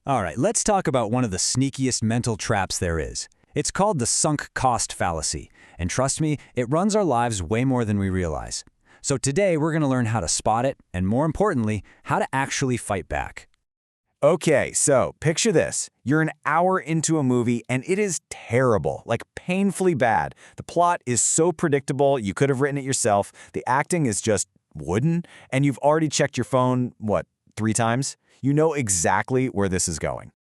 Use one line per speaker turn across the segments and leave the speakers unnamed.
All right, let's talk about one of the sneakiest mental traps there is. It's called the sunk cost fallacy, and trust me, it runs our lives way more than we realize. So today we're going to learn how to spot it, and more importantly, how to actually fight back.
Okay, so picture this. You're an hour into a movie and it is terrible, like painfully bad. The plot is so predictable, you could have written it yourself. The acting is just wooden, and you've already checked your phone, 3 times? You know exactly where this is going.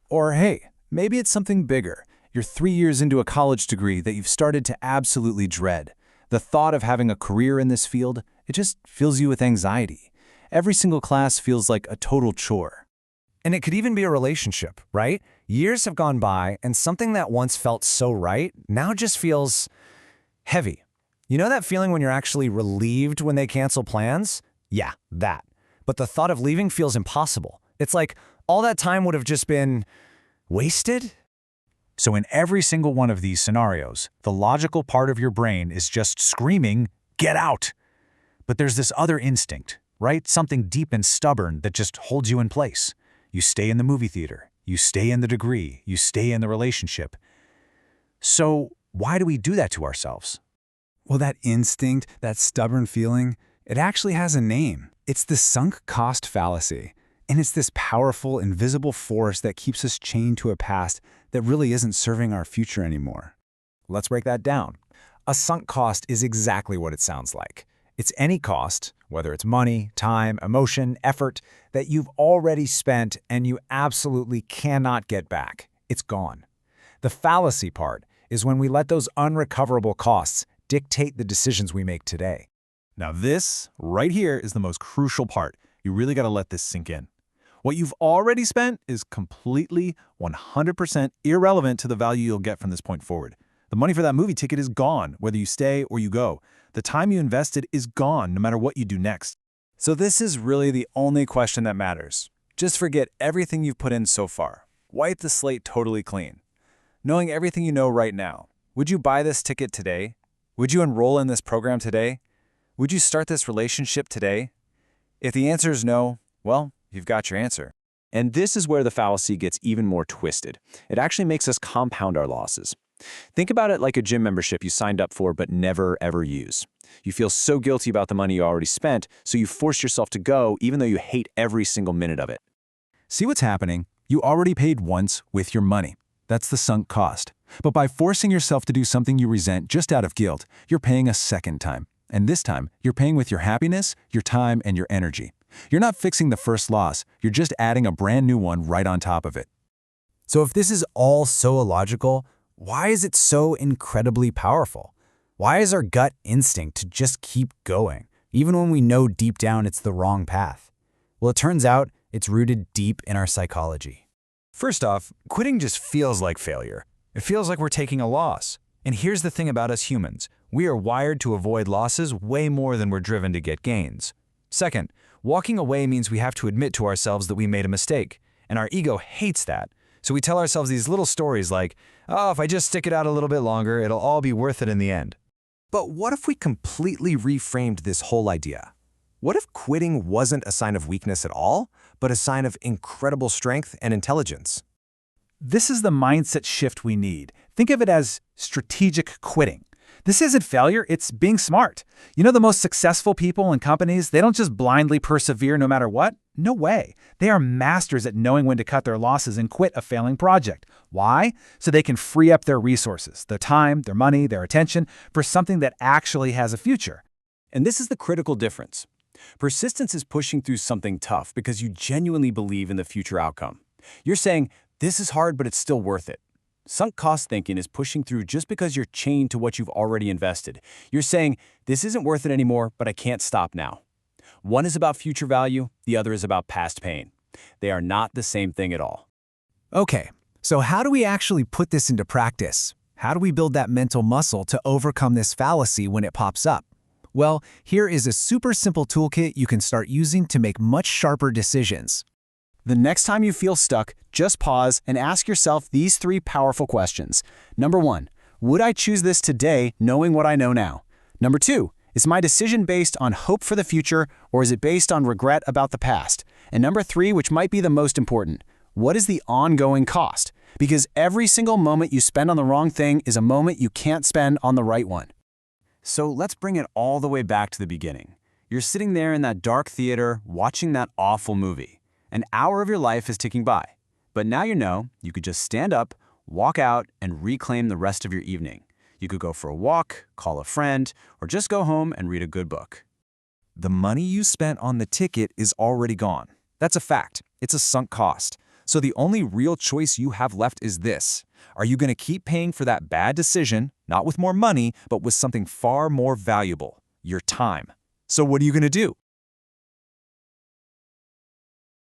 Or hey, maybe it's something bigger. You're 3 years into a college degree that you've started to absolutely dread. The thought of having a career in this field, it just fills you with anxiety. Every single class feels like a total chore.
And it could even be a relationship, right? Years have gone by, and something that once felt so right now just feels heavy. You know that feeling when you're actually relieved when they cancel plans? Yeah, that. But the thought of leaving feels impossible. It's like all that time would have just been wasted?
So in every single one of these scenarios, the logical part of your brain is just screaming, "Get out!" But there's this other instinct, right? Something deep and stubborn that just holds you in place. You stay in the movie theater, you stay in the degree, you stay in the relationship. So why do we do that to ourselves?
Well, that instinct, that stubborn feeling, it actually has a name. It's the sunk cost fallacy. And it's this powerful, invisible force that keeps us chained to a past that really isn't serving our future anymore.
Let's break that down. A sunk cost is exactly what it sounds like. It's any cost, whether it's money, time, emotion, effort, that you've already spent and you absolutely cannot get back. It's gone. The fallacy part is when we let those unrecoverable costs dictate the decisions we make today.
Now this, right here, is the most crucial part. You really got to let this sink in. What you've already spent is completely 100% irrelevant to the value you'll get from this point forward. The money for that movie ticket is gone, whether you stay or you go. The time you invested is gone, no matter what you do next.
So this is really the only question that matters. Just forget everything you've put in so far. Wipe the slate totally clean. Knowing everything you know right now, would you buy this ticket today? Would you enroll in this program today? Would you start this relationship today? If the answer is no, well, you've got your answer.
And this is where the fallacy gets even more twisted. It actually makes us compound our losses. Think about it like a gym membership you signed up for but never ever use. You feel so guilty about the money you already spent, so you force yourself to go even though you hate every single minute of it.
See what's happening? You already paid once with your money. That's the sunk cost. But by forcing yourself to do something you resent just out of guilt, you're paying a second time. And this time, you're paying with your happiness, your time, and your energy. You're not fixing the first loss, you're just adding a brand new one right on top of it.
So if this is all so illogical, why is it so incredibly powerful? Why is our gut instinct to just keep going, even when we know deep down it's the wrong path? Well, it turns out it's rooted deep in our psychology. First off, quitting just feels like failure. It feels like we're taking a loss. And here's the thing about us humans. We are wired to avoid losses way more than we're driven to get gains. Second, walking away means we have to admit to ourselves that we made a mistake, and our ego hates that. So we tell ourselves these little stories like, oh, if I just stick it out a little bit longer, it'll all be worth it in the end. But what if we completely reframed this whole idea? What if quitting wasn't a sign of weakness at all, but a sign of incredible strength and intelligence?
This is the mindset shift we need. Think of it as strategic quitting. This isn't failure, it's being smart. You know the most successful people in companies, they don't just blindly persevere no matter what? No way. They are masters at knowing when to cut their losses and quit a failing project. Why? So they can free up their resources, their time, their money, their attention, for something that actually has a future.
And this is the critical difference. Persistence is pushing through something tough because you genuinely believe in the future outcome. You're saying, this is hard, but it's still worth it. Sunk cost thinking is pushing through just because you're chained to what you've already invested. You're saying, this isn't worth it anymore, but I can't stop now. One is about future value, the other is about past pain. They are not the same thing at all.
Okay, so how do we actually put this into practice? How do we build that mental muscle to overcome this fallacy when it pops up? Well, here is a super simple toolkit you can start using to make much sharper decisions. The next time you feel stuck, just pause and ask yourself these 3 powerful questions. Number 1, would I choose this today knowing what I know now? Number 2, is my decision based on hope for the future or is it based on regret about the past? And number 3, which might be the most important,
What is the ongoing cost? Because every single moment you spend on the wrong thing is a moment you can't spend on the right one. So let's bring it all the way back to the beginning. You're sitting there in that dark theater watching that awful movie. An hour of your life is ticking by. But now you know you could just stand up, walk out, and reclaim the rest of your evening. You could go for a walk, call a friend, or just go home and read a good book.
The money you spent on the ticket is already gone. That's a fact. It's a sunk cost. So the only real choice you have left is this. Are you going to keep paying for that bad decision, not with more money, but with something far more valuable, your time? So what are you going to do?